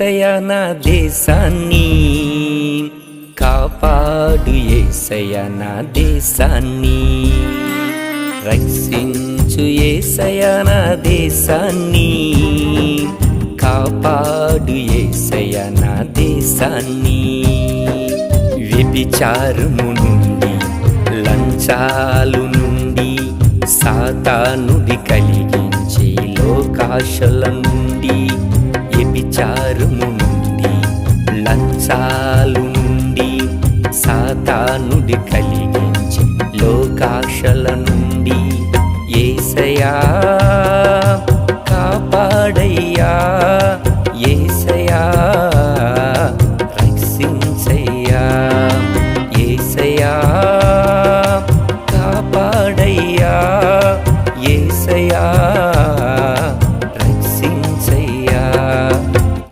యేసయ్యా నా దేశాన్ని కాపాడు, యేసయ్యా నా దేశాన్ని రక్షించు, యేసయ్యా నా దేశాన్ని కాపాడు, యేసయ్యా నా దేశాన్ని వ్యభిచారము నుండి లంచాలు నుండి సాతానుడి కలిగించే లోకాశల నుండి వ్యభిచారము నుండి లంచాలు నుండి సాతానుడి కలిగించే లోకాశల నుండి యేసయ్యా కాపాడయ్యా, యేసయ్యా రక్షించయ్యా, యేసయ్యా కాపాడయ్యా, యేసయ్యా